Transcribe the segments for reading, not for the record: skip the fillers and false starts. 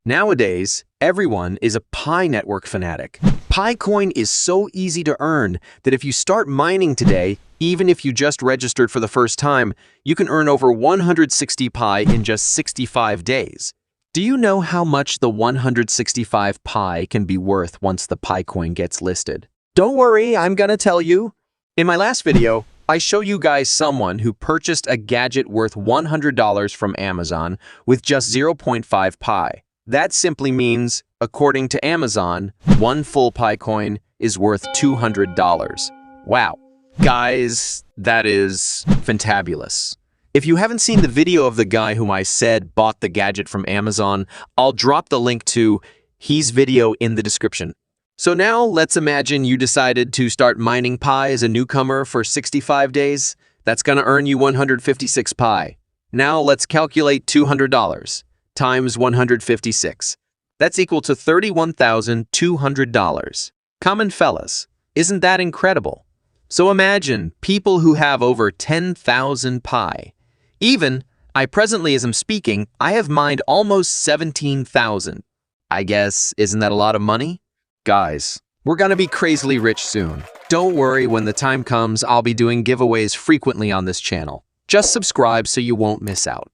Nowadays, everyone is a Pi network fanatic. Pi coin is so easy to earn that if you start mining today, even if you just registered for the first time, you can earn over 160 Pi in just 65 days. Do you know how much the 165 Pi can be worth once the Pi coin gets listed? Don't worry, I'm gonna tell you. In my last video, I show you guys someone who purchased a gadget worth $100 from Amazon with just 0.5 Pi. That simply means, according to Amazon, one full Pi coin is worth $200. Wow. Guys, that is fantabulous. If you haven't seen the video of the guy whom I said bought the gadget from Amazon, I'll drop the link to his video in the description. So now let's imagine you decided to start mining Pi as a newcomer for 65 days. That's going to earn you 156 Pi. Now let's calculate $200 times 156. That's equal to $31,200. Common fellas, isn't that incredible? So imagine people who have over 10,000 Pi. Even, I presently as I'm speaking, I have mined almost 17,000. I guess, isn't that a lot of money? Guys, we're gonna be crazily rich soon. Don't worry, when the time comes, I'll be doing giveaways frequently on this channel. Just subscribe so you won't miss out.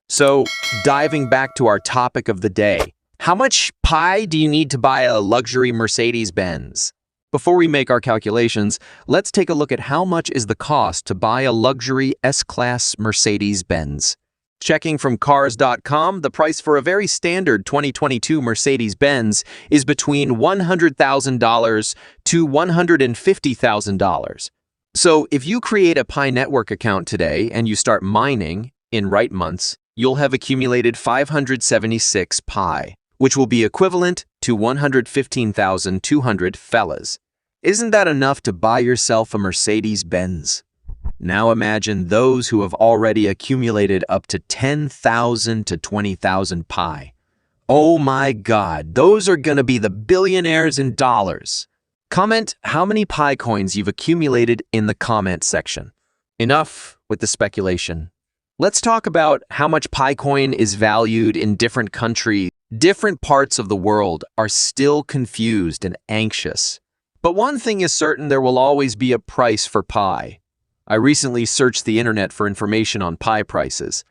So, diving back to our topic of the day, how much Pi do you need to buy a luxury Mercedes-Benz? Before we make our calculations, let's take a look at how much is the cost to buy a luxury S-Class Mercedes-Benz. Checking from cars.com, the price for a very standard 2022 Mercedes-Benz is between $100,000 to $150,000. So if you create a Pi network account today and you start mining in right months, you'll have accumulated 576 Pi, which will be equivalent to 115,200 fellas. Isn't that enough to buy yourself a Mercedes-Benz? Now imagine those who have already accumulated up to 10,000 to 20,000 Pi. Oh my God, those are gonna be the billionaires in dollars. Comment how many Pi coins you've accumulated in the comment section. Enough with the speculation. Let's talk about how much Pi coin is valued in different countries. Different parts of the world are still confused and anxious. But one thing is certain, there will always be a price for Pi. I recently searched the internet for information on Pi prices.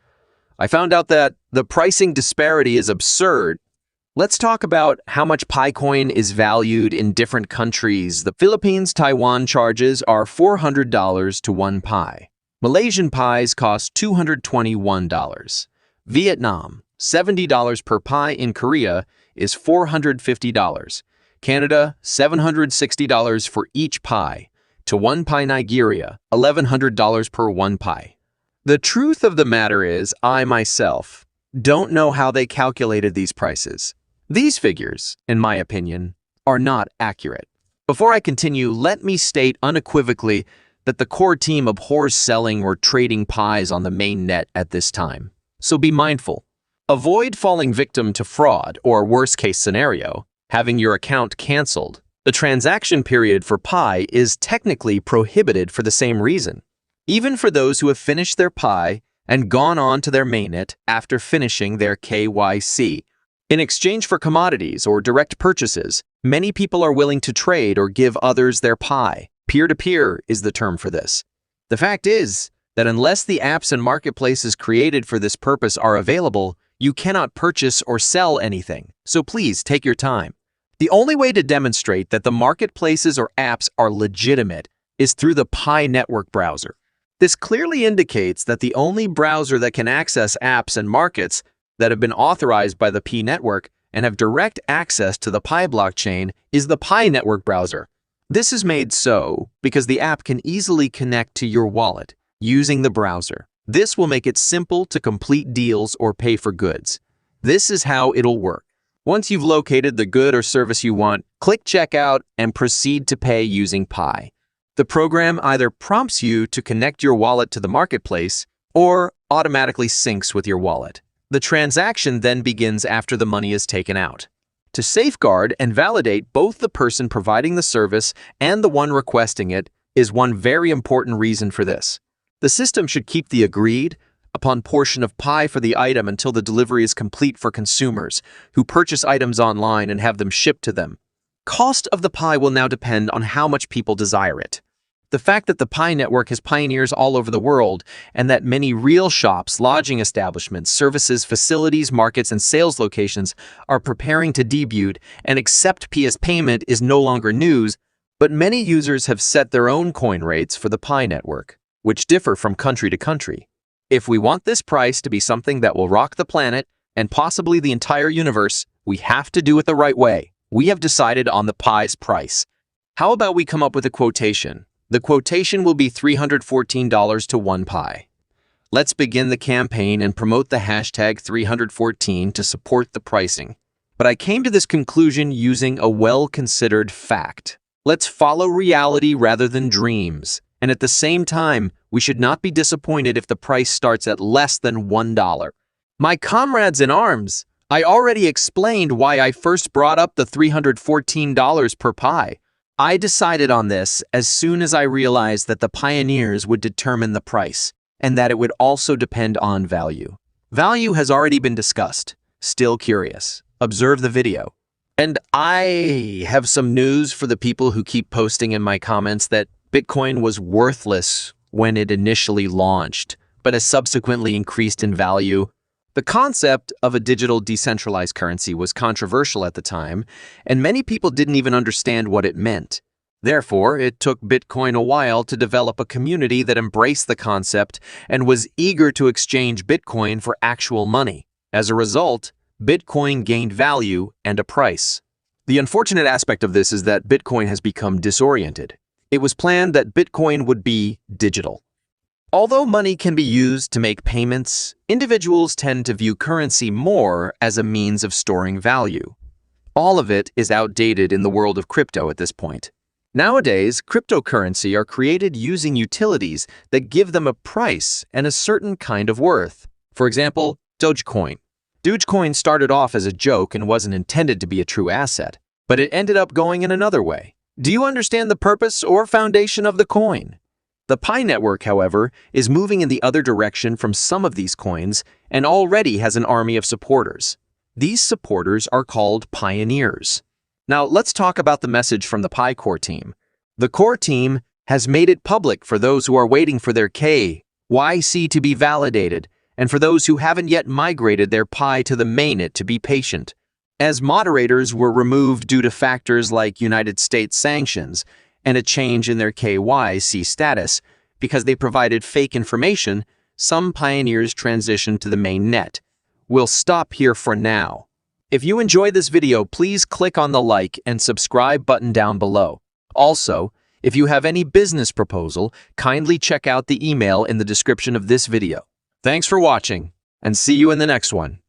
I found out that the pricing disparity is absurd. Let's talk about how much Pi coin is valued in different countries. The Philippines, Taiwan charges are $400 to 1 Pi. Malaysian Pis cost $221. Vietnam, $70 per Pi. In Korea is $450. Canada, $760 for each Pi. To 1 Pi. Nigeria, $1,100 per 1 Pi. The truth of the matter is, I myself don't know how they calculated these prices. These figures, in my opinion, are not accurate. Before I continue, let me state unequivocally that the core team abhors selling or trading Pis on the main net at this time. So be mindful. Avoid falling victim to fraud or, worst case scenario, having your account canceled. The transaction period for Pi is technically prohibited for the same reason, even for those who have finished their Pi and gone on to their mainnet after finishing their KYC. In exchange for commodities or direct purchases, many people are willing to trade or give others their Pi. Peer-to-peer is the term for this. The fact is that unless the apps and marketplaces created for this purpose are available, you cannot purchase or sell anything. So please take your time. The only way to demonstrate that the marketplaces or apps are legitimate is through the Pi network browser. This clearly indicates that the only browser that can access apps and markets that have been authorized by the Pi network and have direct access to the Pi blockchain is the Pi network browser. This is made so because the app can easily connect to your wallet using the browser. This will make it simple to complete deals or pay for goods. This is how it'll work. Once you've located the good or service you want, click Checkout and proceed to pay using Pi. The program either prompts you to connect your wallet to the marketplace or automatically syncs with your wallet. The transaction then begins after the money is taken out. To safeguard and validate both the person providing the service and the one requesting it is one very important reason for this. The system should keep the agreed, upon portion of pie for the item until the delivery is complete for consumers who purchase items online and have them shipped to them. Cost of the pie will now depend on how much people desire it. The fact that the pie network has pioneers all over the world and that many real shops, lodging establishments, services, facilities, markets, and sales locations are preparing to debut and accept PS payment is no longer news, but many users have set their own coin rates for the pie network, which differ from country to country. If we want this price to be something that will rock the planet and possibly the entire universe, we have to do it the right way. We have decided on the pie's price. How about we come up with a quotation? The quotation will be $314 to one pie. Let's begin the campaign and promote the hashtag 314 to support the pricing. But I came to this conclusion using a well-considered fact. Let's follow reality rather than dreams. And at the same time, we should not be disappointed if the price starts at less than $1. My comrades in arms, I already explained why I first brought up the $314 per pie. I decided on this as soon as I realized that the pioneers would determine the price, and that it would also depend on value. Value has already been discussed. Still curious? Observe the video. And I have some news for the people who keep posting in my comments that Bitcoin was worthless when it initially launched, but has subsequently increased in value. The concept of a digital decentralized currency was controversial at the time, and many people didn't even understand what it meant. Therefore, it took Bitcoin a while to develop a community that embraced the concept and was eager to exchange Bitcoin for actual money. As a result, Bitcoin gained value and a price. The unfortunate aspect of this is that Bitcoin has become disoriented. It was planned that Bitcoin would be digital. Although money can be used to make payments, individuals tend to view currency more as a means of storing value. All of it is outdated in the world of crypto at this point. Nowadays, cryptocurrency are created using utilities that give them a price and a certain kind of worth. For example, Dogecoin. Dogecoin started off as a joke and wasn't intended to be a true asset, but it ended up going in another way. Do you understand the purpose or foundation of the coin? The Pi network, however, is moving in the other direction from some of these coins and already has an army of supporters. These supporters are called pioneers. Now, let's talk about the message from the Pi core team. The core team has made it public for those who are waiting for their KYC to be validated, and for those who haven't yet migrated their Pi to the mainnet to be patient. As moderators were removed due to factors like United States sanctions, and a change in their KYC status because they provided fake information, some pioneers transitioned to the mainnet. We'll stop here for now. If you enjoyed this video, please click on the like and subscribe button down below. Also, if you have any business proposal, kindly check out the email in the description of this video. Thanks for watching, and see you in the next one.